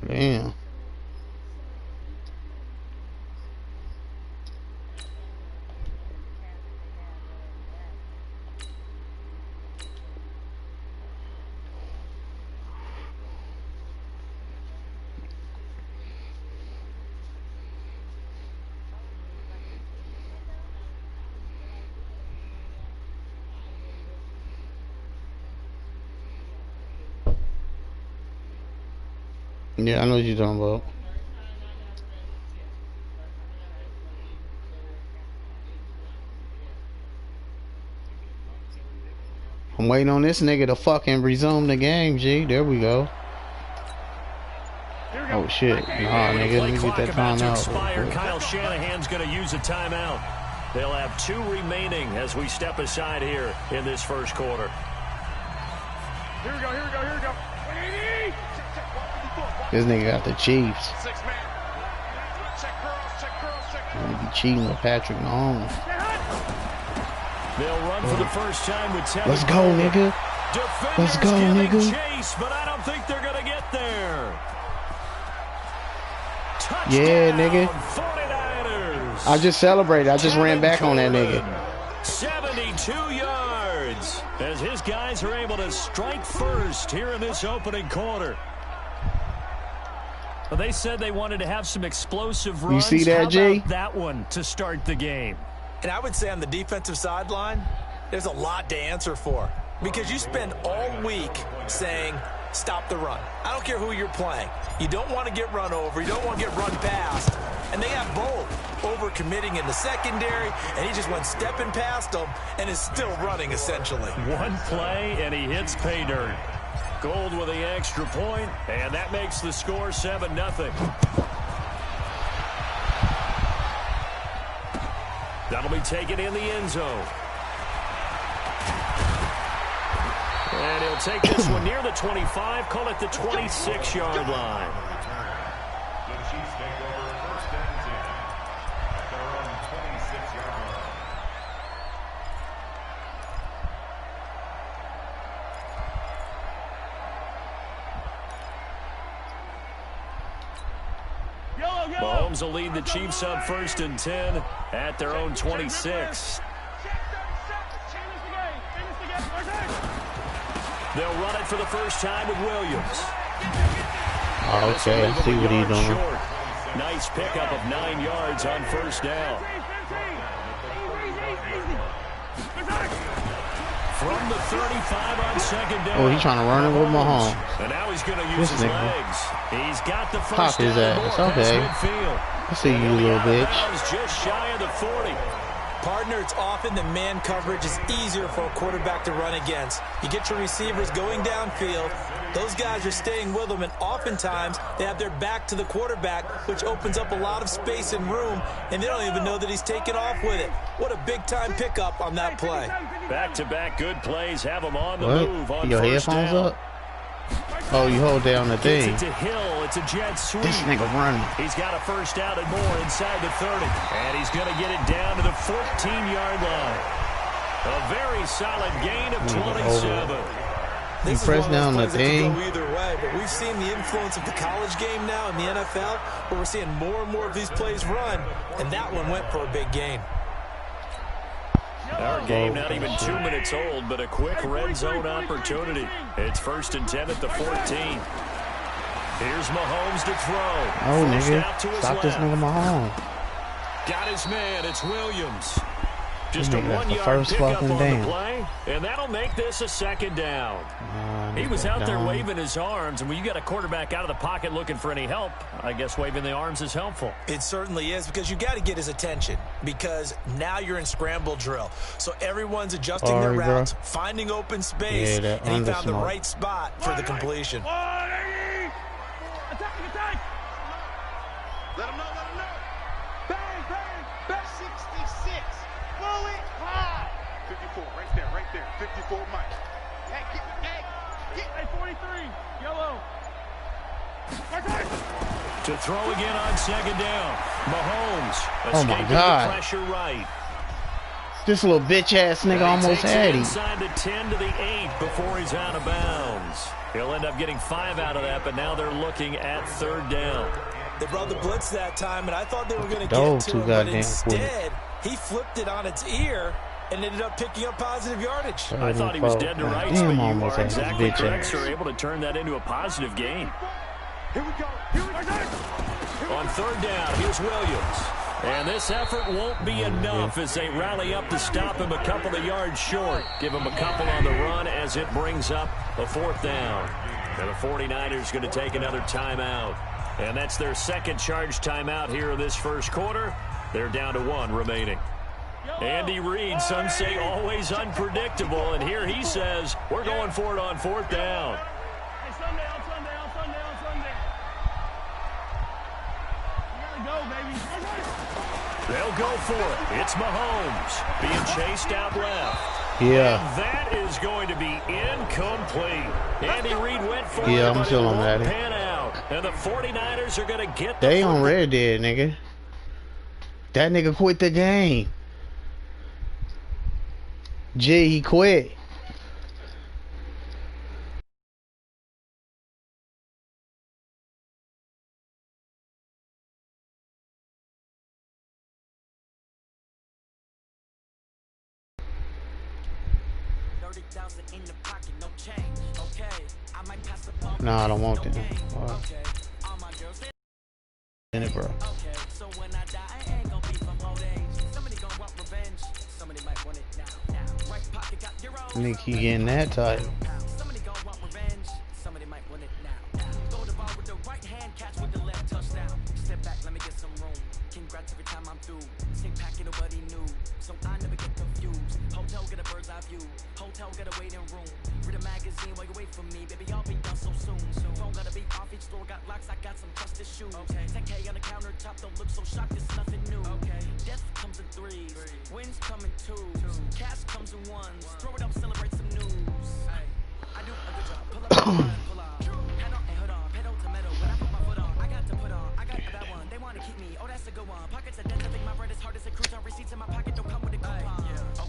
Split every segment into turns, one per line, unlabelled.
Damn. Yeah, I know what you're talking about. I'm waiting on this nigga to fucking resume the game, G. There we go. Oh shit. Nah, nigga, let me get that timeout.
Kyle Shanahan's gonna use a timeout. They'll have 2 remaining as we step aside here in this first quarter.
Here we go, here we go, here we go.
This nigga got the Chiefs. Gonna be cheating with Patrick Mahomes.
They'll run for the first time with 10.
Let's go, nigga. Let's go, nigga.
Chase, but I don't think they're gonna get there. Touchdown,
yeah, nigga.
49ers.
I just celebrated. I just ran back on that nigga.
72 yards as his guys are able to strike first here in this opening quarter. Well, they said they wanted to have some explosive runs.
You see that, G?
That one to start the game.
And I would say on the defensive sideline, there's a lot to answer for. Because you spend all week saying, stop the run. I don't care who you're playing. You don't want to get run over. You don't want to get run past. And they got both. Over-committing in the secondary, and he just went stepping past them and is still running, essentially.
One play, and he hits pay dirt. Gold with the extra point, and that makes the score 7-0. That'll be taken in the end zone. And he'll take this one near the 25, call it the 26-yard line. Mahomes will lead the Chiefs up 1st and 10 at their own 26. They'll run it for the first time with Williams.
Oh, okay, I see what he's doing.
Short. Nice pickup of 9 yards on 1st down. From the 35 on 2nd down.
Oh, he's trying to run it with Mahomes.
And now he's going to use his legs. He's got the first
Pop his ass. Okay. I see you, little bitch.
Just shy of the 40.
Partner, it's often the man coverage is easier for a quarterback to run against. You get your receivers going downfield. Those guys are staying with them, and oftentimes they have their back to the quarterback, which opens up a lot of space and room, and they don't even know that he's taken off with it. What a big-time pickup on that play.
Back-to-back good plays have him on the move on
your
first
headphones
down.
up? Oh, you hold down the thing.
It's a Hill. It's a jet sweep.
This nigga running.
He's got a first down and more inside the 30. And he's going to get it down to the 14-yard line. A very solid gain of 27.
You press down the thing.
Go either way, but we've seen the influence of the college game now in the NFL, where we're seeing more and more of these plays run, and that one went for a big gain.
Our game not even 2 minutes old, but a quick red zone opportunity. It's 1st and 10 at the 14. Here's Mahomes to throw.
Oh, nigga. Stop this nigga Mahomes.
Got his man. It's Williams. Just a 1 yard
first
pickup
fucking
on
down.
the play, and that'll make this a 2nd down. He was out there waving his arms, and when you got a quarterback out of the pocket looking for any help, I guess waving the arms is helpful.
It certainly is, because you got to get his attention, because now you're in scramble drill. So everyone's adjusting their routes, finding open space, and he found the right spot for the completion.
Attack! Let him know, let him know. Bang, bang, bang. 66. Pull it high. 54, right there. 54, Mike. Hey, 43, yellow.
To throw again on 2nd down. Mahomes escaping the pressure right.
This little bitch ass nigga almost had him.
Inside the 10 to the 8 before he's out of bounds. He'll end up getting 5 out of that, but now they're looking at third down.
They brought the blitz that time, and I thought they were going to get
Those
to
two
him, but
goddamn
instead, he flipped it on its ear and ended up picking up positive yardage.
I thought he was dead to rights, but you are exactly correct, sir,
ass.
able to turn that into a positive gain.
Here we go. Here we go.
On third down, here's Williams. And this effort won't be enough as they rally up to stop him a couple of yards short. Give him a couple on the run as it brings up a fourth down. And the 49ers going to take another timeout. And that's their second charge timeout here in this first quarter. They're down to 1 remaining. Andy Reid, some say always unpredictable. And here he says, we're going for it on fourth down.
Hey, Sunday. You gotta go, baby.
They'll go for it. It's Mahomes being chased out left.
Yeah.
And that is going to be incomplete. Andy Reid went for it,
Yeah, I'm
but
still
it
on
won't
that.
pan out. And the 49ers are going to get the
They on
football.
Red Dead, nigga. That nigga quit the game. G, he quit. No, I don't want that. In it, bro. Nigga, he getting that tight.
Hotel got a waiting room. Read a magazine while you wait for me, baby. I'll be done so soon. Phone gotta be off, each door got locks. I got some trusted shoes. Okay. 10K on the countertop, don't look so shocked. It's nothing new. Okay. Death comes in threes, wins come in twos, cash comes in ones. Throw it up, celebrate some news. Ay, I do a good job. Pull up, pull up. Head on and hood on, pedal to metal. When I put my foot on, I got to put on. I got that one. They wanna keep me. Oh, that's a good one. Pockets are dead. I think my bread is hard as a cruise on. Receipts in my pocket don't come with a coupon.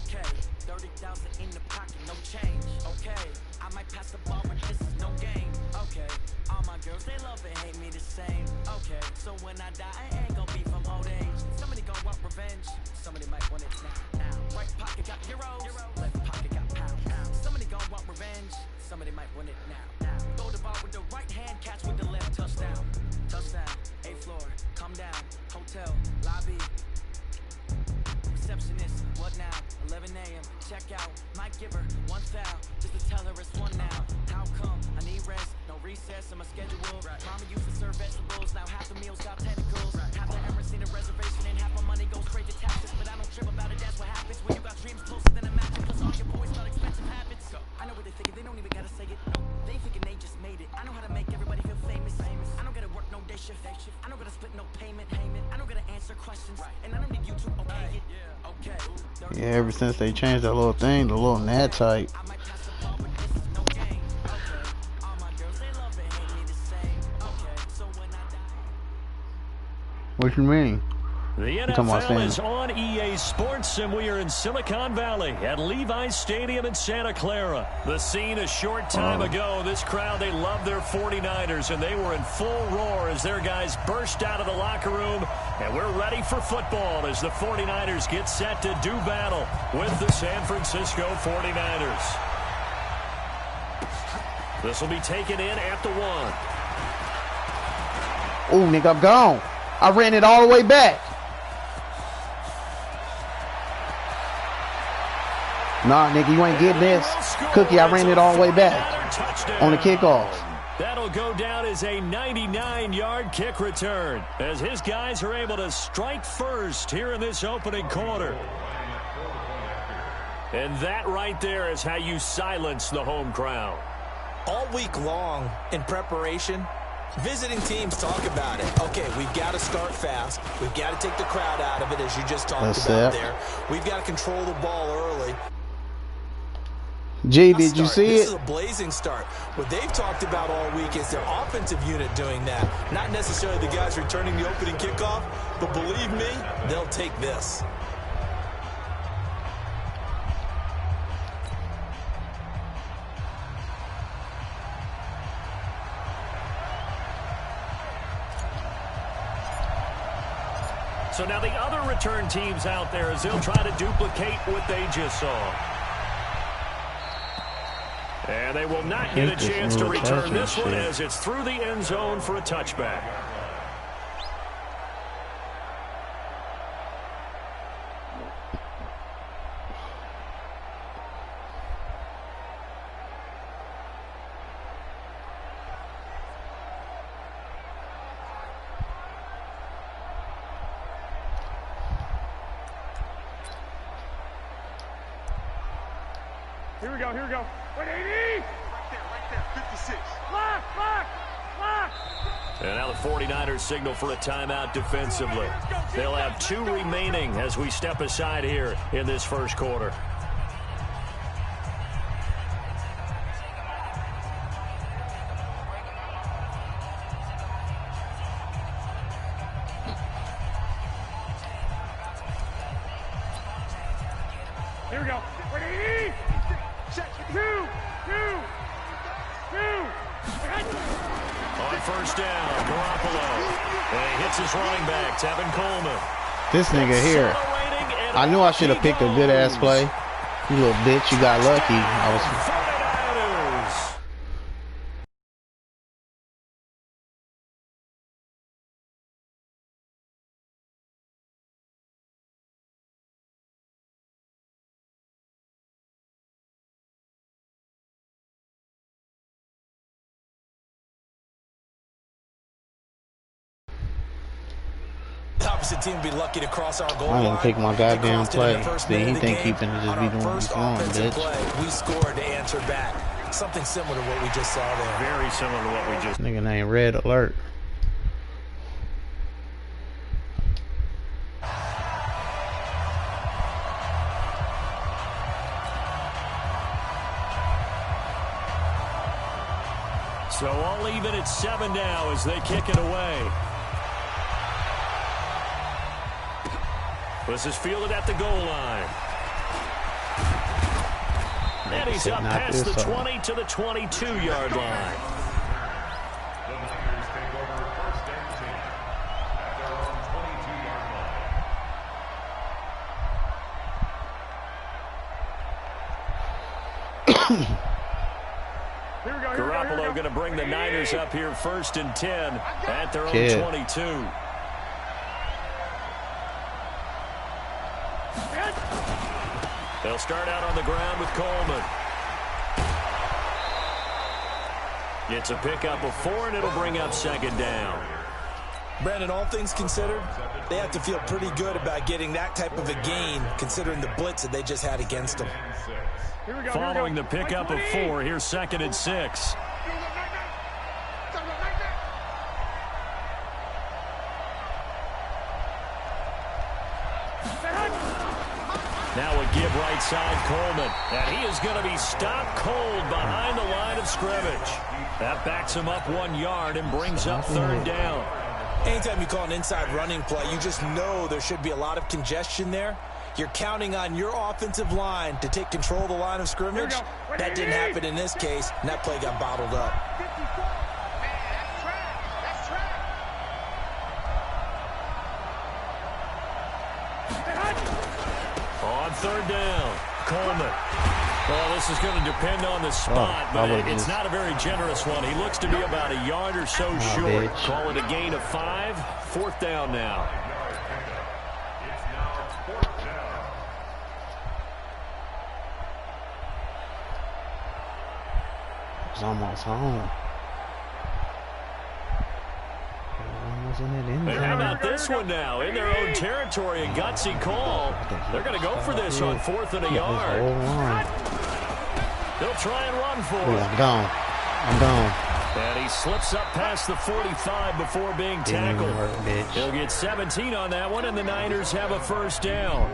Okay. 30,000 in the pocket, no change. Okay, I might pass the ball, but this is no game. Okay, all my girls, they love and hate me the same. Okay, so when I die, I ain't gonna be from old age. Somebody gonna want revenge. Somebody might want it now. Right pocket got euros, left pocket got pounds. Somebody gonna want revenge. Somebody might want it now. Throw the ball with the right hand, catch with the left. Touchdown, touchdown. 8th floor, come down. Hotel, lobby. Receptionist, what now? 11 a.m. Check out. Might give her 1 foul just to tell her it's 1 now. How come? I need rest, no recess in my schedule. Mama used to serve vegetables, now half the meals got tentacles. Half the ever seen a reservation and half my money goes straight to taxes. But I don't trip about it, that's what happens when you got dreams closer than a mattress. Plus all your boys got expensive habits. I know what they're thinking, they don't even gotta say it. No, they thinking they just made it. I know how to make everybody feel famous. I don't gotta work no day shift. I don't gotta split no payment. I don't gotta answer questions. And I don't need you to okay it. Okay.
Yeah, ever since they changed that little thing, the little nat type.
I might pass the ball, but this is no game. Okay. All my girls, they love and hate me the same. Okay. So when I die.
What you mean?
The NFL is on EA Sports, and we are in Silicon Valley at Levi's Stadium in Santa Clara. The scene a short time ago. This crowd, they love their 49ers, and they were in full roar as their guys burst out of the locker room. And we're ready for football as the 49ers get set to do battle with the San Francisco 49ers. This will be taken in at the 1.
Oh, nigga, I'm gone. I ran it all the way back. Nah, nigga, you ain't getting this. Cookie, I ran it all the way back on the kickoff.
That'll go down as a 99-yard kick return as his guys are able to strike first here in this opening quarter. And that right there is how you silence the home crowd.
All week long in preparation, visiting teams talk about it. Okay, we've got to start fast. We've got to take the crowd out of it, as you just talked about there. We've got to control the ball early.
G, did you see it?
This is a blazing start. What they've talked about all week is their offensive unit doing that. Not necessarily the guys returning the opening kickoff, but believe me, they'll take this.
So now the other return teams out there as they'll try to duplicate what they just saw. And they will not get a chance to return this one as it's through the end zone for a touchback.
Here we go, here we go. 180!
Right there, 56.
Lock, lock, lock!
And now the 49ers signal for a timeout defensively. They'll have 2 remaining as we step aside here in this first quarter.
Here we go. 180! Two!
On first down, Garoppolo. And he hits his running back, Tevin Coleman.
This nigga here. I knew I should have picked a good ass play. You little bitch, you got lucky. I was.
The opposite team would be lucky to cross our goal line.
I didn't pick my goddamn play. See, he think he can just be doing his own, bitch.
Play, we scored to answer back. Something similar to what we just saw there.
Very similar to what we just.
Nigga named Red Alert.
So all even at 7 now as they kick it away. This is fielded at the goal line. And he's up past the 20 to the 22-yard line. Garoppolo going to bring the Niners up here 1st and 10 at their own 22. They'll start out on the ground with Coleman. Gets a pickup of 4, and it'll bring up 2nd down.
Brandon, all things considered, they have to feel pretty good about getting that type of a gain, considering the blitz that they just had against them.
Following the pickup of 4, here's 2nd and 6. Now a give right side Coleman. And he is going to be stopped cold behind the line of scrimmage. That backs him up 1 yard and brings up 3rd down.
Anytime you call an inside running play, you just know there should be a lot of congestion there. You're counting on your offensive line to take control of the line of scrimmage. That didn't happen in this case, and that play got bottled up.
On 3rd down, Coleman. Well, this is going to depend on the spot, but it's not a very generous one. He looks to be about a yard or so short.
Bitch.
Call it a gain of 5. 4th down now.
It's almost home.
Hey, how about this one now? In their own territory, a gutsy call. They're going to go for this on 4th and a yard. They'll try and run for it.
I'm gone. I'm gone.
And he slips up past the 45 before being tackled. He'll get 17 on that one, and the Niners have a 1st down.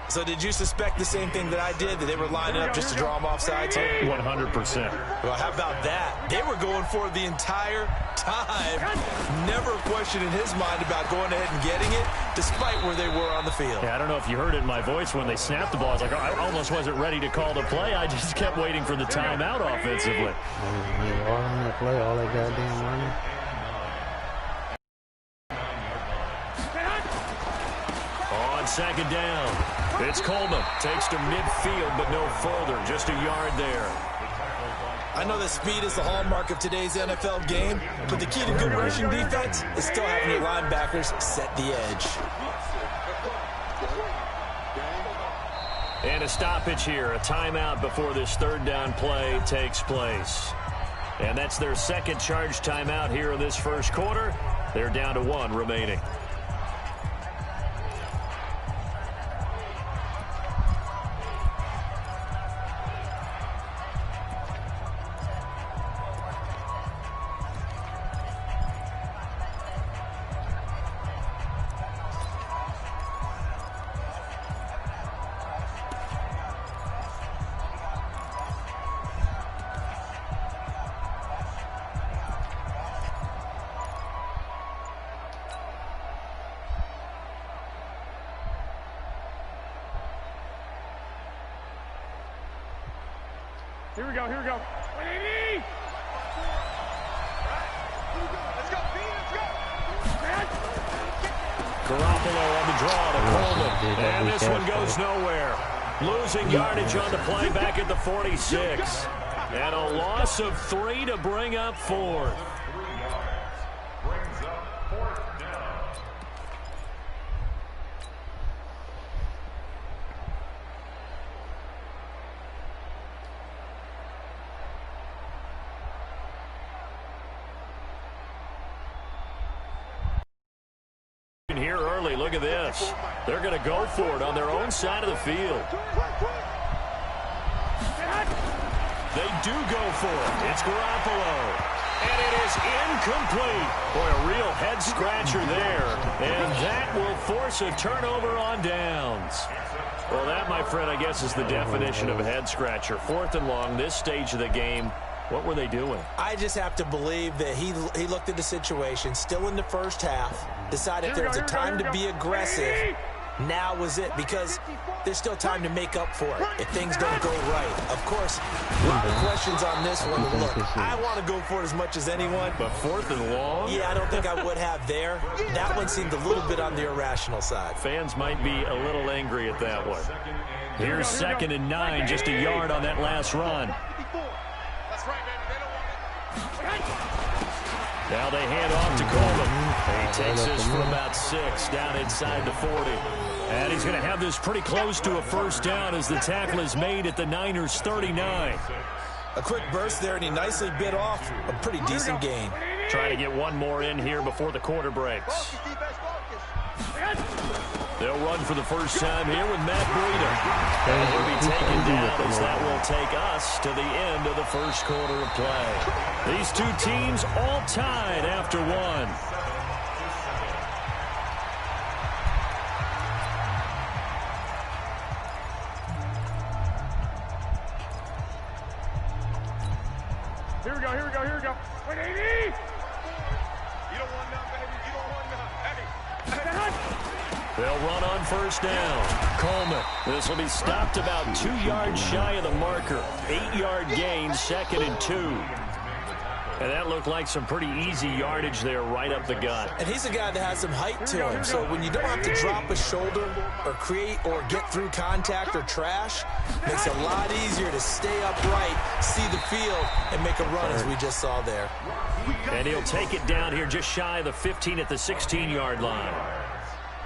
So did you suspect the same thing that I did, that they were lining up just to draw them off sides here?
100%.
Well, how about that? They were going for it the entire time. Never a question in his mind about going ahead and getting it, despite where they were on the field.
Yeah, I don't know if you heard it in my voice when they snapped the ball. I was like, I almost wasn't ready to call the play. I just kept waiting for the timeout offensively.
All on that play, all that goddamn money.
second down. It's Coleman. Takes to midfield, but no further. Just a yard there.
I know that speed is the hallmark of today's NFL game, but the key to good rushing defense is still having your linebackers set the edge.
And a stoppage here, a timeout before this third down play takes place. And that's their second charge timeout here in this first quarter. They're down to 1 remaining.
Here we go, here we go. 180!
Let's go, B, let's go.
Garoppolo on the draw to Coleman. And this one goes nowhere. Losing yardage on the play back at the 46. And a loss of 3 to bring up 4th. Here early, look at this. They're going to go for it on their own side of the field. They do go for it. It's Garoppolo. And it is incomplete. Boy, a real head-scratcher there. And that will force a turnover on downs. Well, that, my friend, I guess is the definition of a head-scratcher. 4th and long, this stage of the game. What were they doing?
I just have to believe that he looked at the situation, still in the first half, decided there was a time to be aggressive. Now was it, because there's still time to make up for it if things don't go right. Of course, a lot of questions on this one. Look, I want to go for it as much as anyone.
But 4th and long?
Yeah, I don't think I would have there. That one seemed a little bit on the irrational side.
Fans might be a little angry at that one. Here's 2nd and 9, just a yard on that last run.
That's right, baby. They don't want it.
Now they hand off to Coleman. He takes this for about 6 down inside the 40. And he's going to have this pretty close to a first down as the tackle is made at the Niners' 39.
A quick burst there, and he nicely bit off a pretty decent gain.
Trying to get one more in here before the quarter breaks. They'll run for the first time here with Matt Breida. And he'll be taken down as that will take us to the end of the first quarter of play. These two teams all tied after 1.
Here we go, here we go, here we go. 180!
You don't want none, baby. You don't want none. Hey.
They'll run on first down. Coleman. This will be stopped about 2 yards shy of the marker. 8-yard gain, 2nd and 2. And that looked like some pretty easy yardage there right up the gut.
And he's a guy that has some height to him, so when you don't have to drop a shoulder or create or get through contact or trash, makes it a lot easier to stay upright, see the field, and make a run as we just saw there.
And he'll take it down here just shy of the 15 at the 16-yard line.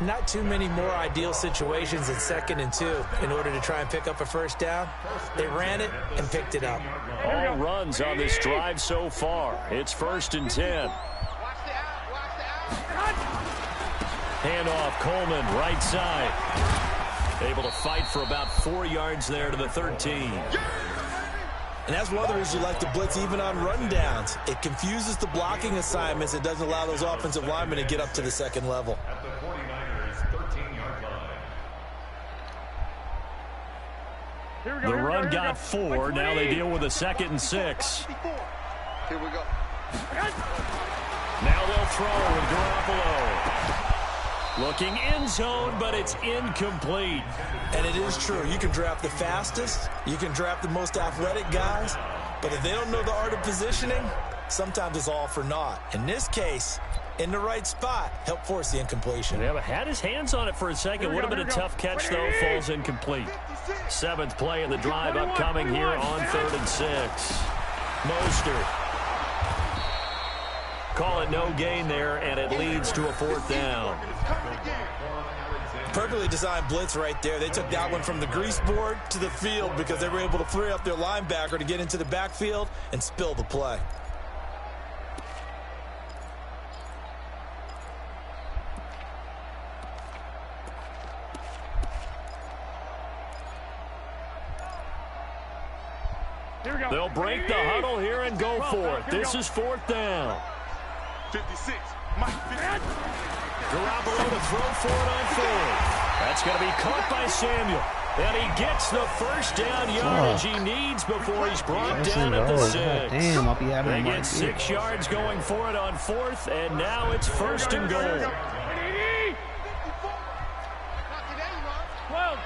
Not too many more ideal situations in 2nd and 2 in order to try and pick up a first down. They ran it and picked it up.
All runs on this drive so far. It's 1st and 10.
Watch the out. Watch the out.
Handoff, Coleman, right side. Able to fight for about 4 yards there to the 13.
And that's one of the reasons you like to blitz even on run downs. It confuses the blocking assignments. It doesn't allow those offensive linemen to get up to the second level.
The run got 4. Now they deal with a 2nd and 6.
Here we go.
Now they'll throw with Garoppolo. Looking end zone, but it's incomplete.
And it is true. You can draft the fastest. You can draft the most athletic guys. But if they don't know the art of positioning, sometimes it's all for naught. In this case, in the right spot, help force the incompletion.
Yeah, but had his hands on it for a second. Would have been a tough catch, though. Falls incomplete. 7th play of the drive upcoming here on 3rd and 6. Mostert. Call it no gain there, and it leads to a 4th down.
Perfectly designed blitz right there. They took that one from the grease board to the field because they were able to free up their linebacker to get into the backfield and spill the play.
They'll break the huddle here and go for it. This is 4th down.
56. Mike, 50.
Garoppolo to throw for it on 4th. That's going to be caught by Samuel. And he gets the first down yardage he needs before he's brought down at the 6.
Damn, I'll be having
They get 6 yards going for it on 4th, and now it's 1st and goal.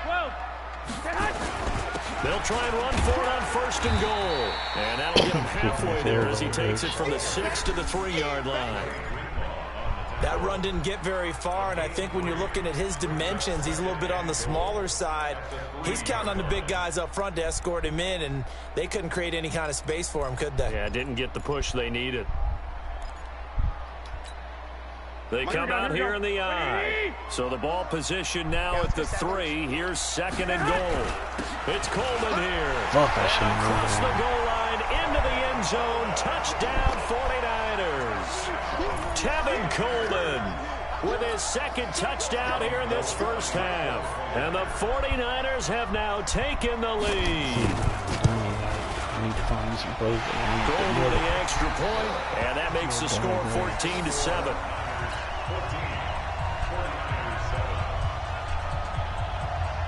12.
They'll try and run for it on 1st and goal. And that'll get him halfway there as he takes it from the 6 to the 3-yard line.
That run didn't get very far, and I think when you're looking at his dimensions, he's a little bit on the smaller side. He's counting on the big guys up front to escort him in, and they couldn't create any kind of space for him, could they?
Yeah, didn't get the push they needed. They come out here in the I. So the ball position now at the 3. Here's 2nd and goal. It's Coleman here. Across the goal line into the end zone. Touchdown 49ers. Tevin Coleman with his 2nd touchdown here in this first half. And the 49ers have now taken the lead. Goal with the extra point, and that makes the score 14-7.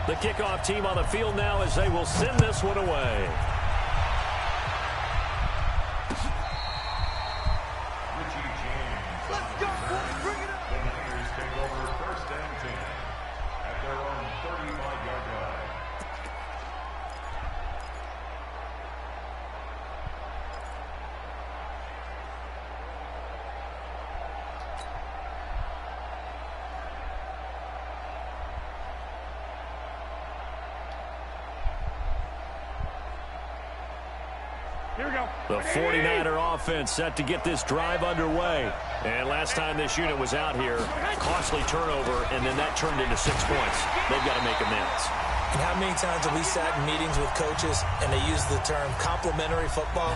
The kickoff team on the field now as they will send this one away.
Let's go, boys. Bring it up. The Niners take over 1st and 10 at their own 35-yard line.
Here we go.
The 49er offense set to get this drive underway. And last time this unit was out here, costly turnover, and then that turned into 6 points. They've got to make amends.
And how many times have we sat in meetings with coaches and they use the term complementary football?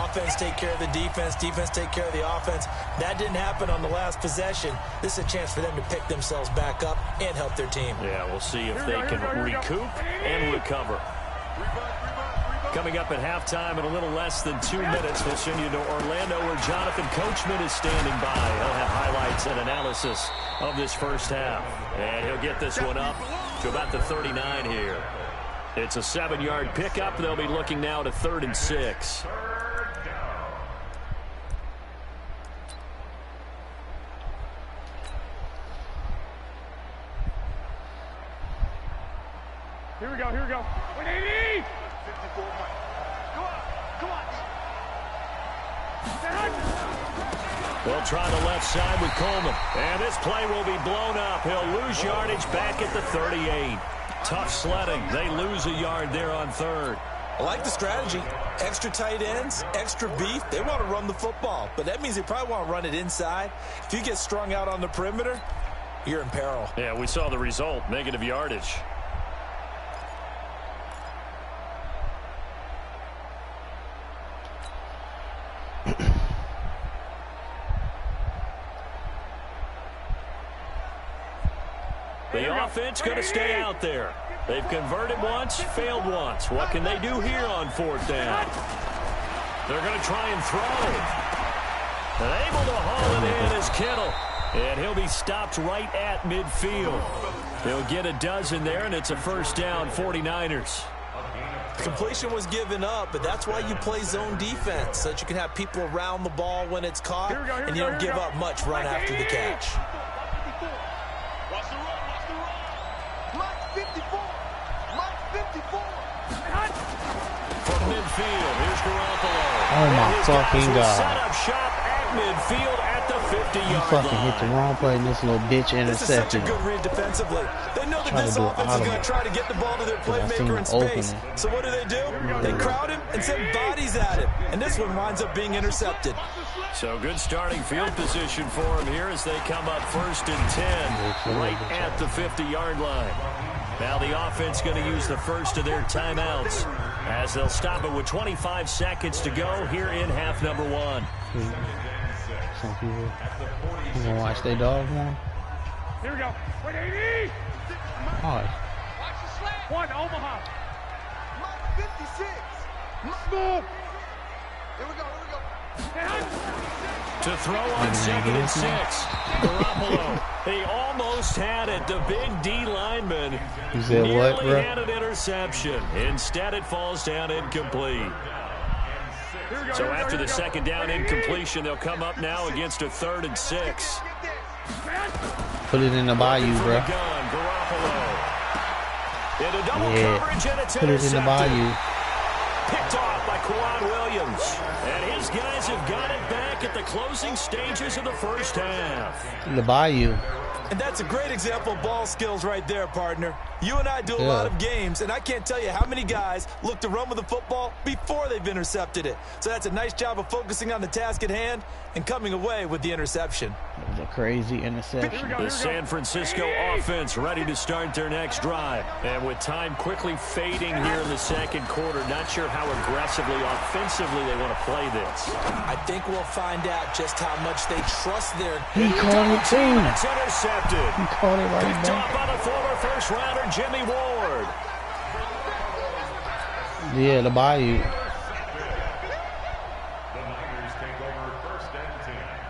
Offense take care of the defense, defense take care of the offense. That didn't happen on the last possession. This is a chance for them to pick themselves back up and help their team.
Yeah, we'll see if they can recoup and recover. Coming up at halftime in a little less than 2 minutes, we'll send you to Orlando where Jonathan Coachman is standing by. He'll have highlights and analysis of this first half. And he'll get this one up to about the 39 here. It's a 7-yard pickup. They'll be looking now to 3rd and 6.
Here we go. 180.
54, Mike. Come on.
They'll try the left side with Coleman. And this play will be blown up. He'll lose yardage back at the 38. Tough sledding. They lose a yard there on 3rd.
I like the strategy. Extra tight ends, extra beef. They want to run the football, but that means they probably want to run it inside. If you get strung out on the perimeter, you're in peril.
Yeah, we saw the result. Negative yardage. The offense going to stay out there. They've converted once, failed once. What can they do here on 4th down? They're going to try and throw. And able to haul it in is Kittle. And he'll be stopped right at midfield. He'll get a dozen there, and it's a first down, 49ers.
Completion was given up, but that's why you play zone defense, so that you can have people around the ball when it's caught, and you don't give up much run after the catch.
Watch the run. Mike 54.
From midfield, here's Garoppolo.
Oh my fucking God.
Set up shop at midfield at the
He
50-yard
fucking hit the
line.
wrong play and this little bitch
This is such a
intercepted.
good read defensively. They know that
Try to
this
do
offense is going to try to get the ball to their
I seen
playmaker
him
in space.
opening.
So what do? They crowd him and send bodies at him. And this one winds up being intercepted.
So good starting field position for him here as they come up 1st and 10 right at the 50-yard line. Now the offense going to use the first of their timeouts as they'll stop it with 25 seconds to go here in half number 1.
Some people, you gonna watch their dog more?
Here we go. 180.
Hard.
One, Omaha.
56.
Move.
Here we go.
To throw on 2nd and 6. Garoppolo. He almost had it. The big D lineman
You said
nearly
what, bro?
had an interception. Instead, it falls down incomplete. So after the second down incompletion, they'll come up now against a 3rd and 6.
Put it in the bayou, bro.
Garoppolo. Into double coverage, and it's
Put it in the
intercepted.
bayou.
Picked off by Quan Williams. And his guys have got it back at the closing stages of the first half.
In the bayou.
And that's a great example of ball skills right there, partner. You and I do a lot of games, and I can't tell you how many guys look to run with the football before they've intercepted it. So that's a nice job of focusing on the task at hand and coming away with the interception.
That was a crazy interception.
The San Francisco offense ready to start their next drive. And with time quickly fading here in the second quarter, not sure how aggressively, offensively they want to play this.
I think we'll find out just how much they trust their...
He caught it too.
It's intercepted.
He caught it right
Picked off
back.
by the former first-rounder Jimmy Ward.
Yeah, the bayou.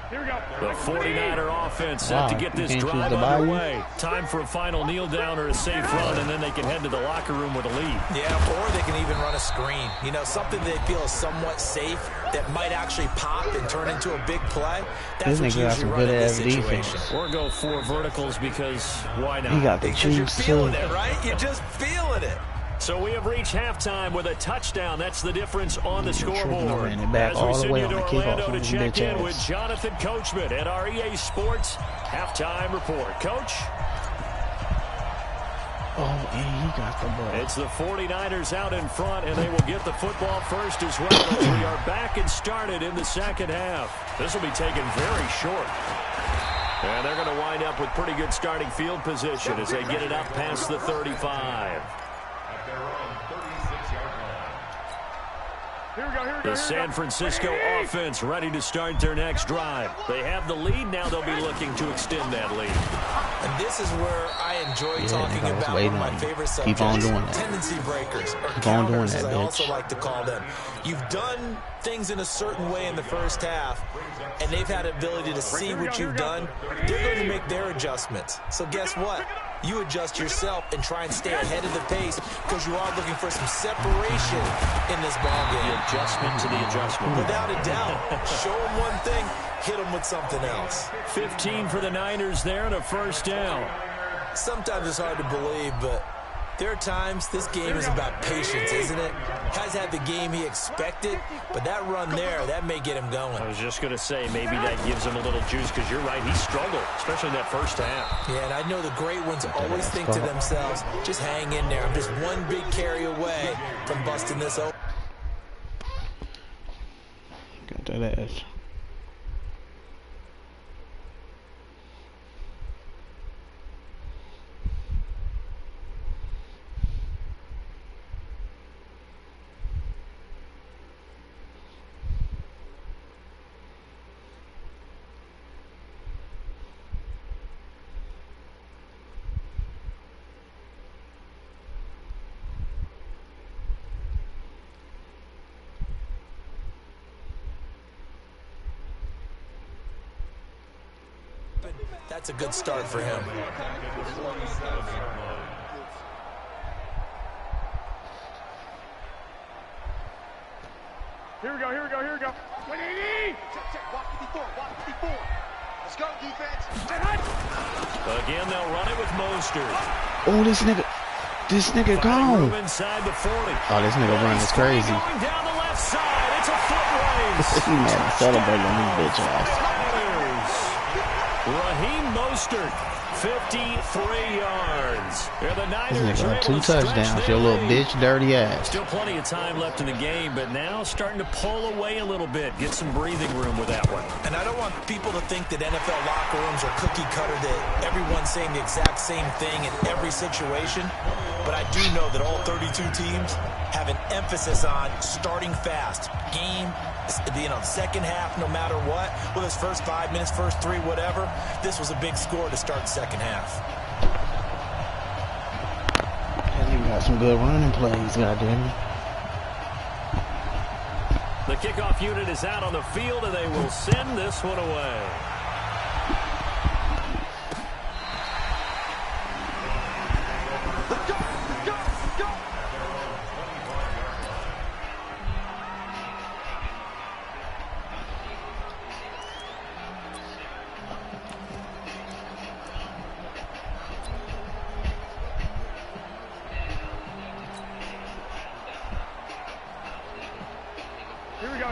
Here we go.
The 49er offense set to get this
you can't
drive
choose the bayou?
underway. Time for a final kneel down or a safe run, and then they can head to the locker room with a lead.
Yeah, or they can even run a screen. You know, something they feel is somewhat safe that might actually pop and turn into a big play. That's
This
what you
nigga got
usually
some
run in this
good-ass
situation.
defense.
Or go 4 verticals because why not?
He got the
Because you're
juice too.
feeling it, right? You're just feeling it.
So we have reached halftime with a touchdown. That's the difference on the scoreboard.
ran it back
As we
all the
send
way
you
on
to
the kickoff
Orlando
on
to
his
check
bitch
in
ass.
with Jonathan Coachman at our EA Sports halftime report. Coach?
Oh, and he got the ball.
It's the 49ers out in front, and they will get the football first as well as we are back and started in the second half. This will be taken very short. And they're going to wind up with pretty good starting field position as they get it up past the 35.
Here we go.
The San Francisco offense ready to start their next drive. They have the lead. Now they'll be looking to extend that lead.
And this is where I enjoy talking
nigga, I was
about one
waiting
of my
on you.
favorite
Keep
subjects.
on doing that.
Tendency breakers, or
Keep on doing
counters,
that,
as I also
bitch.
like to call them. You've done things in a certain way in the first half, and they've had the ability to see what you've done. They're going to make their adjustments. So guess what? You adjust yourself and try and stay ahead of the pace because you are looking for some separation in this ball game.
The adjustment to the adjustment.
Without a doubt. Show them one thing, hit them with something else.
15 for the Niners there and a first down.
Sometimes it's hard to believe, but there are times this game is about patience, isn't it? Has had the game he expected, but that run there, that may get him going.
I was just going to say, maybe that gives him a little juice because you're right, he struggled, especially in that first half.
Yeah, and I know the great ones always think to themselves, just hang in there. I'm just one big carry away from busting this open.
Got that ass.
That's a good start for him.
Here we go. 180.
Check. Watch 54. Let's go, defense.
Again, they'll run it with Mostert.
Oh, this nigga
Finding room
gone.
inside the 40.
Oh, this nigga run is crazy.
Going down the left side. It's a foot
He mad to celebrate on these bitch ass.
Raheem Mostert, 53 yards.
This nigga got 2 touchdowns, your little bitch dirty ass.
Still plenty of time left in the game, but now starting to pull away a little bit. Get some breathing room with that one.
And I don't want people to think that NFL locker rooms are cookie cutter, that everyone's saying the exact same thing in every situation. But I do know that all 32 teams have an emphasis on starting fast. Game, second half, no matter what. Whether it's first 5 minutes, first 3, whatever. This was a big score to start second half.
And you got some good running plays, goddamn it.
The kickoff unit is out on the field, and they will send this one away.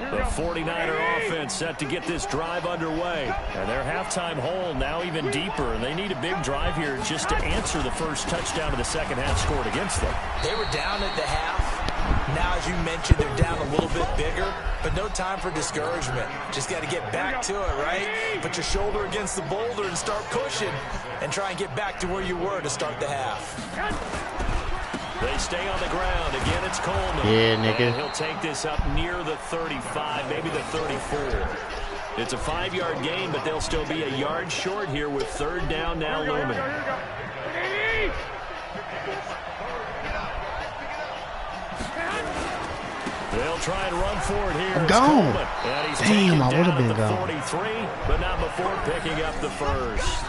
The 49er offense set to get this drive underway. And their halftime hole now even deeper. And they need a big drive here just to answer the first touchdown of the second half scored against them.
They were down at the half. Now, as you mentioned, they're down a little bit bigger. But no time for discouragement. Just got to get back to it, right? Put your shoulder against the boulder and start pushing. And try and get back to where you were to start the half.
They stay on the ground. Again, it's Coleman.
Yeah, nigga.
And he'll take this up near the 35, maybe the 34. It's a 5-yard gain, but they'll still be a yard short here with third down now looming. They'll try and run for it here.
I'm gone.
Damn,
I would have been gone.
43, but not before picking up the first.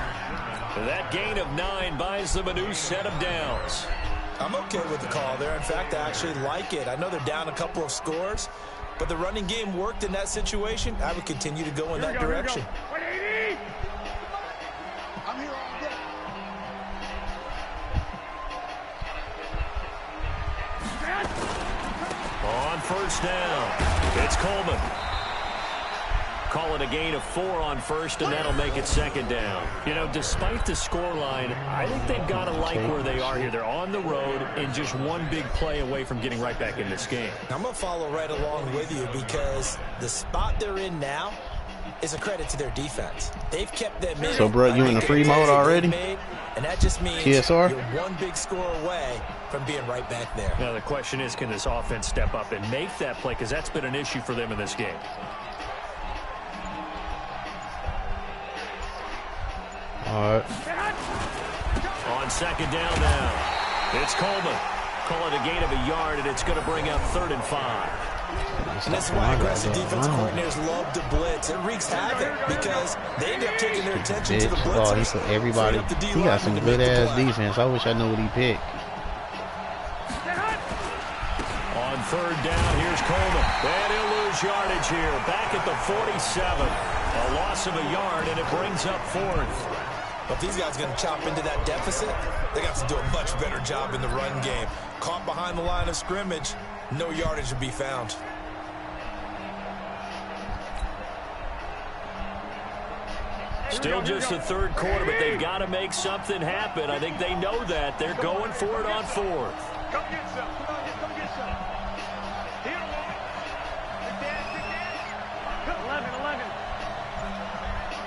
That gain of 9 buys them a new set of downs.
I'm okay with the call there. In fact, I actually like it. I know they're down a couple of scores, but the running game worked in that situation. I would continue to go in that direction.
I'm here all day.
On first down, it's Coleman. Call it a gain of 4 on first, and that'll make it second down. You know, despite the scoreline, I think they've got to like where they are here. They're on the road and just one big play away from getting right back in this game.
I'm going to follow right along with you because the spot they're in now is a credit to their defense. They've kept them in.
So, bro, you in the free mode already?
And that just means
TSR?
you're one big score away from being right back there.
Now, the question is, can this offense step up and make that play? Because that's been an issue for them in this game.
All right.
On second down now, it's Coleman. Call it a gain of a yard, and it's going to bring up 3rd and 5.
And this is why aggressive defense coordinators love to blitz. It wreaks havoc because they end up taking their attention to the blitzers.
Oh, he put everybody. He got some good ass defense. I wish I knew what he picked.
On 3rd down, here's Coleman. And he'll lose yardage here. Back at the 47. A loss of a yard, and it brings up 4th.
But these guys are going to chop into that deficit. They got to do a much better job in the run game. Caught behind the line of scrimmage, no yardage to be found.
Still just the 3rd quarter, but they've got to make something happen. I think they know that. They're going for it on 4th.
Come get some. Come on, come get some. Here, Big Dan. 11.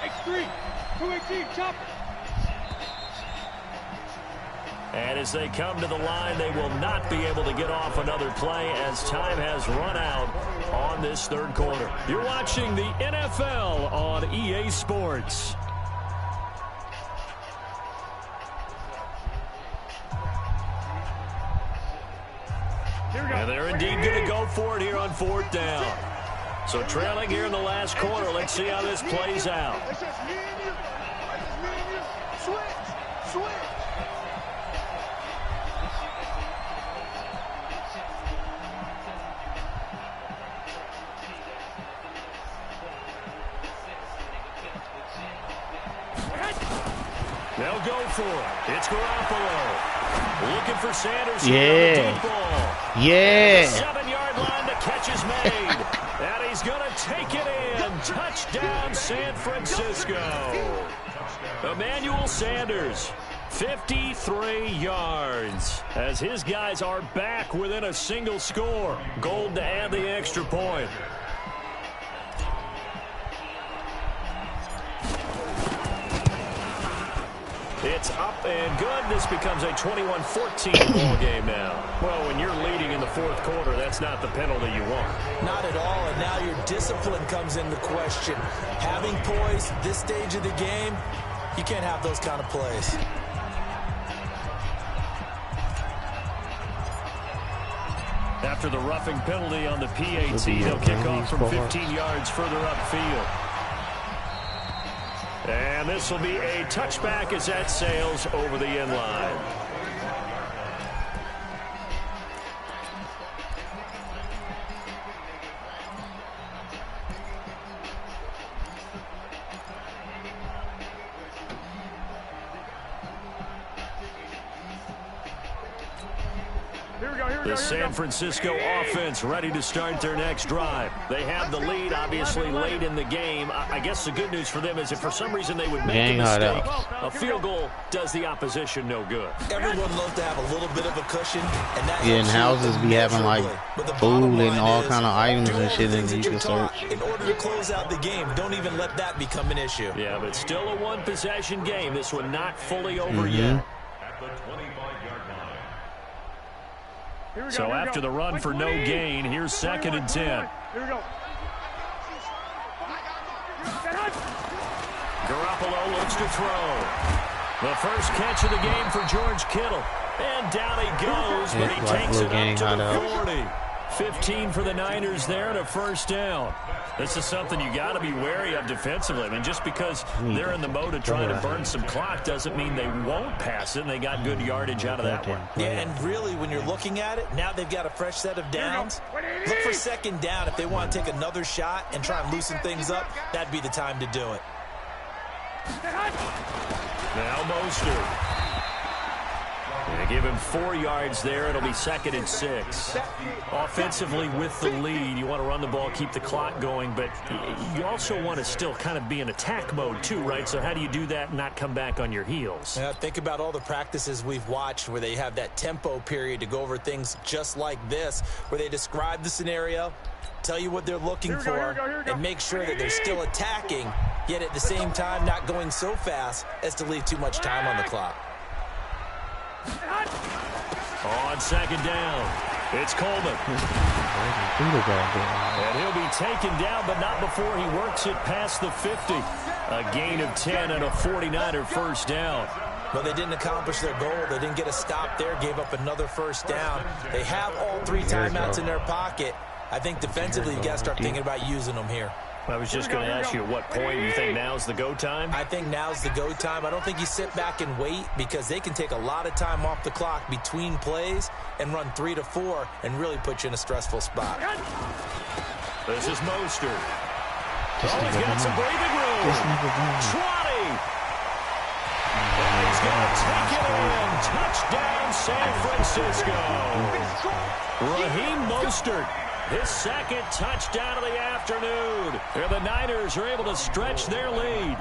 X3. 218. Chopper.
And as they come to the line, they will not be able to get off another play as time has run out on this 3rd quarter. You're watching the NFL on EA Sports. And they're indeed going to go for it here on 4th down. So trailing here in the last quarter. Let's see how this plays out.
It's just me and you. It's just me and you. Switch.
They'll go for it. It's Garoppolo. Looking for Sanders.
Yeah.
Deep ball.
Yeah.
The 7-yard line, the catch is made. And he's going take it in. Touchdown, San Francisco. Emmanuel Sanders, 53 yards, as his guys are back within a single score. Gold to add the extra point. It's up and good. This becomes a 21-14 ball game now. Well, when you're leading in the fourth quarter, that's not the penalty you want.
Not at all, and now your discipline comes into question. Having poise this stage of the game, you can't have those kind of plays.
After the roughing penalty on the PAT, they'll kick off from 15 yards further upfield. And this will be a touchback as that sails over the end line. The San Francisco offense ready to start their next drive. They have the lead, obviously, late in the game. I guess the good news for them is if for some reason they would make a mistake, a field goal does the opposition no good.
Everyone loves to have a little bit of a cushion.
And houses be having, like, food and all kind of items and shit that you can search.
In order to close out the game, don't even let that become an issue.
Yeah, but still a one-possession game. This one not fully over yet. So after the run for no gain, here's 2nd and 10.
Here we go.
Garoppolo looks to throw. The first catch of the game for George Kittle. And down he goes, but he takes it up to the 40. 15 for the Niners there and a first down. This is something you got to be wary of defensively. I mean, just because they're in the mode of trying to burn some clock doesn't mean they won't pass it, and they got good yardage out of that one.
Yeah, and really, when you're looking at it, now they've got a fresh set of downs. Look for 2nd down. If they want to take another shot and try and loosen things up, that'd be the time to do it.
Now Mostert. They give him 4 yards there. It'll be 2nd and 6. Offensively with the lead, you want to run the ball, keep the clock going, but you also want to still kind of be in attack mode too, right? So how do you do that and not come back on your heels?
Yeah, think about all the practices we've watched where they have that tempo period to go over things just like this, where they describe the scenario, tell you what they're looking for, and make sure that they're still attacking, yet at the same time not going so fast as to leave too much time on the clock.
On 2nd down, it's Coleman. And he'll be taken down, but not before he works it past the 50. A gain of 10 and a 49er first down.
But they didn't accomplish their goal. They didn't get a stop there, gave up another first down. They have all 3 timeouts in their pocket. I think defensively you got to start thinking about using them here.
I was just going to ask you, at what point you think now's the go time?
I think now's the go time. I don't think you sit back and wait because they can take a lot of time off the clock between plays and run 3 to 4 and really put you in a stressful spot.
This is Mostert. He's got some breathing room. 20. And he's going to take it in. Touchdown, San Francisco. Raheem Mostert. His 2nd touchdown of the afternoon. And the Niners are able to stretch their lead.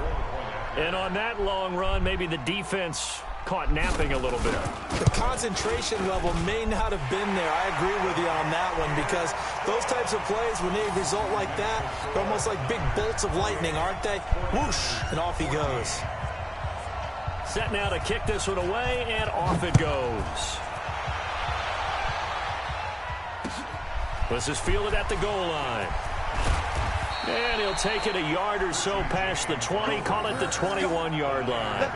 And on that long run, maybe the defense caught napping a little bit.
The concentration level may not have been there. I agree with you on that one because those types of plays, when they result like that, they're almost like big bolts of lightning, aren't they? Whoosh, and off he goes.
Set now to kick this one away, and off it goes. This is fielded at the goal line. And he'll take it a yard or so past the 20, call it the 21-yard line.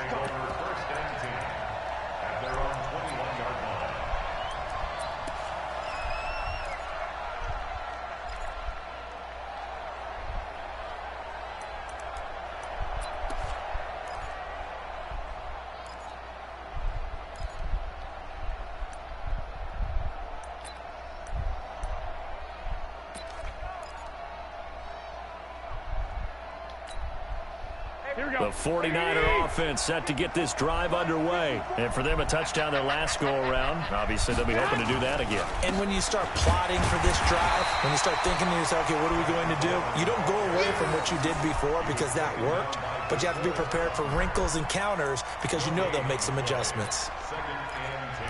The 49er offense set to get this drive underway. And for them, a touchdown their last go-around. Obviously, they'll be hoping to do that again.
And when you start plotting for this drive, When you start thinking to yourself, okay, what are we going to do? You don't go away from what you did before because that worked, but you have to be prepared for wrinkles and counters because you know they'll make some adjustments.
Second and 10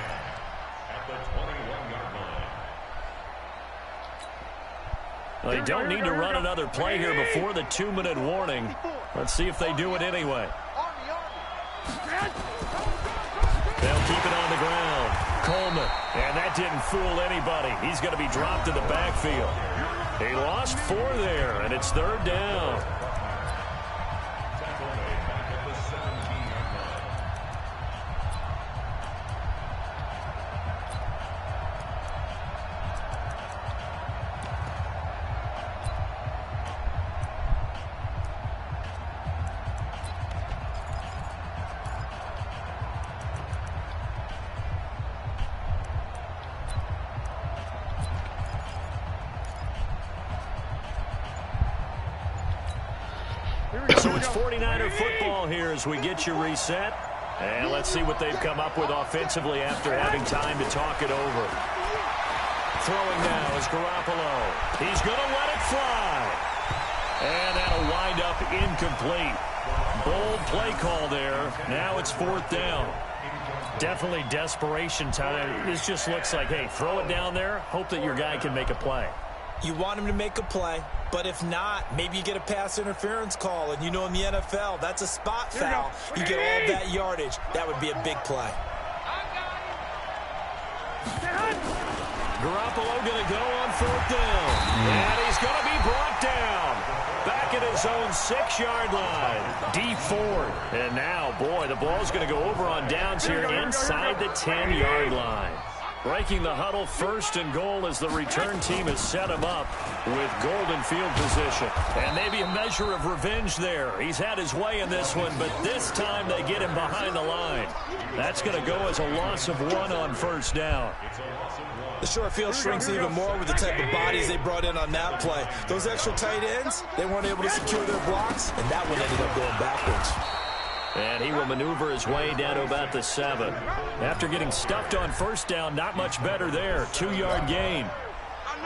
at the 21-yard line.
Well, they don't need to run another play here before the 2-minute warning. Let's see if they do it anyway. They'll keep it on the ground. Coleman, and that didn't fool anybody. He's going to be dropped in the backfield. He lost 4 there, and it's 3rd down.
Tackle made back at the 17-yard line.
So it's 49er football here as we get you reset. And let's see what they've come up with offensively after having time to talk it over. Throwing now is Garoppolo. He's going to let it fly. And that'll wind up incomplete. Bold play call there. Now it's 4th down. Definitely desperation time. This just looks like, hey, throw it down there. Hope that your guy can make a play.
You want him to make a play, but if not, maybe you get a pass interference call, and you know in the NFL, that's a spot foul. You get all that yardage. That would be a big play.
Garoppolo going to go on 4th down. And he's going to be brought down. Back at his own 6-yard line. D Ford. And now, boy, the ball's going to go over on downs here inside the 10-yard line. Breaking the huddle, 1st and goal as the return team has set him up with golden field position. And maybe a measure of revenge there. He's had his way in this one, but this time they get him behind the line. That's going to go as a loss of 1 on 1st down.
The short field shrinks even more with the type of bodies they brought in on that play. Those extra tight ends, they weren't able to secure their blocks, and that one ended up going backwards.
And he will maneuver his way down to about the 7. After getting stuffed on 1st down, not much better there. 2-yard gain.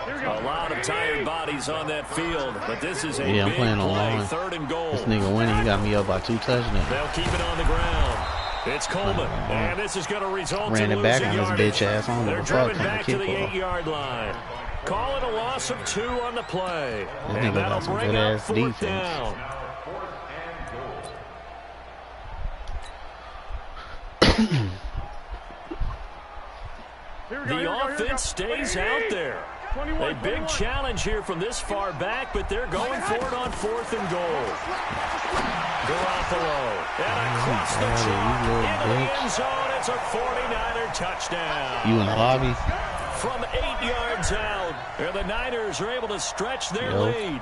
A lot of tired bodies on that field, but this is a big play. 3rd and goal.
This nigga winning, he got me up by 2 touchdowns.
They'll keep it on the ground. It's Coleman, and this is going to result
ran
in
it back
losing
on his
yardage.
bitch ass. I don't
They're
give a fuck.
driven back to the 8-yard line. Call it a loss of 2 on the play.
This
And
nigga
that'll
got some
bring
good
up
ass
4th
defense.
down. The offense stays out there. A big challenge here from this far back, but they're going for it on 4th and goal. Garoppolo, and across the chalk into the end zone. It's a 49er touchdown.
You in the lobby?
From 8 yards out, and the Niners are able to stretch their lead.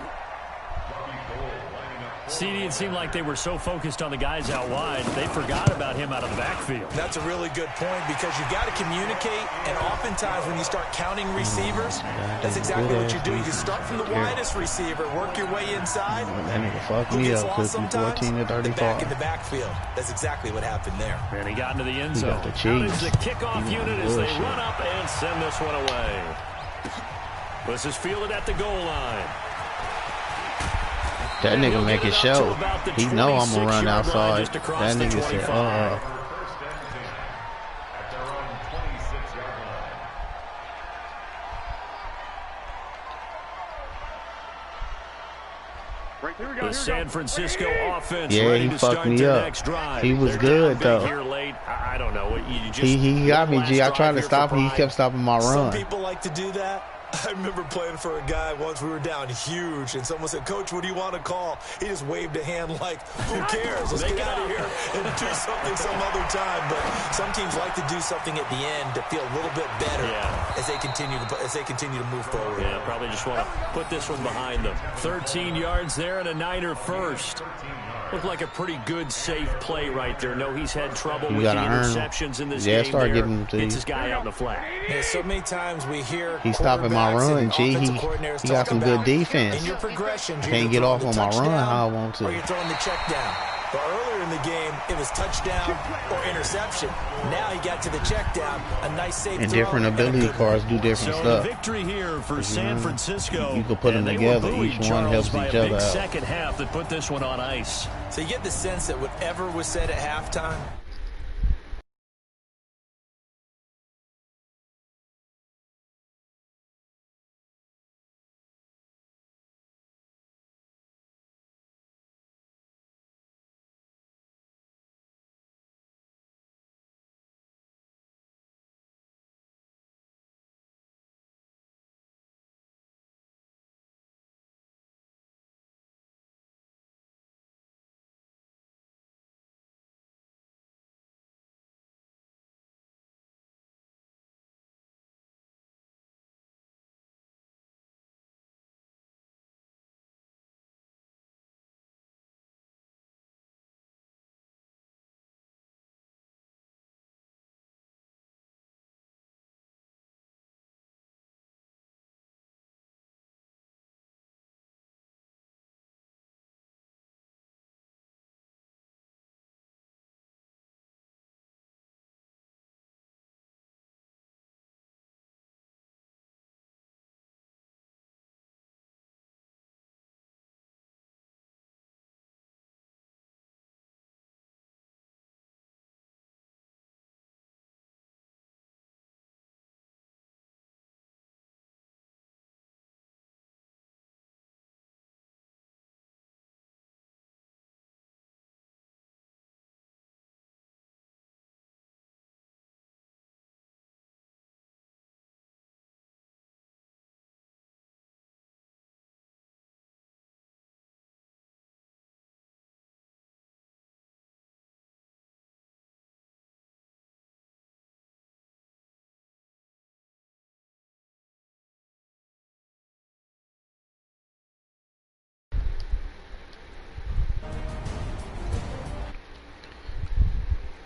CD, it seemed like they were so focused on the guys out wide, they forgot about him out of the backfield.
That's a really good point because you got to communicate, and oftentimes when you start counting receivers, that's exactly what you do. You start from the widest receiver, work your way inside.
That nigga fucked me up, took me 14 to 35.
Back in the backfield. That's exactly what happened there.
And he got into the end zone.
Got the
Out is
cheese.
the kickoff unit as they run up and send this one away. This is fielded at the goal line.
That nigga make it show. He know I'm gonna run outside. That nigga said,
First and 10 at their own 26-yard line.
The San Francisco offense
yeah,
ready
he
to
fucked
start
me
their
up.
next drive.
He was
They're
good
down big
though.
here late. I don't know. You just
He got me,
one
G. I
last
tried to
drive
stop
here
him. He
for
kept stopping my
Some
run.
people like to do that. I remember playing for a guy once. We were down huge, and someone said, "Coach, what do you want to call?" He just waved a hand like, "Who cares? Let's get out of here and do something some other time." But some teams like to do something at the end to feel a little bit better as they continue to move forward.
Yeah, probably just want to put this one behind them. 13 yards there and a Niner first. Looked like a pretty good, safe play right there. No, he's had trouble with the interceptions in this game.
Start giving him to
Gets his guy out in the flat.
Yeah, so many times we hear
he's stopping my run, G. He got some good defense.
In your progression,
I can't get off on my run how I want to.
Or you're throwing the check down. But earlier in the game, it was touchdown or interception. Now he got to the check down. A nice safe
And
throw
different ability cards do different
So
stuff.
the victory here for San Francisco.
You can put them
And they
together.
were buoyed,
Each one
Charles,
helps
by
each
a
other
big
out.
second half that put this one on ice.
So you get the sense that whatever was said at halftime,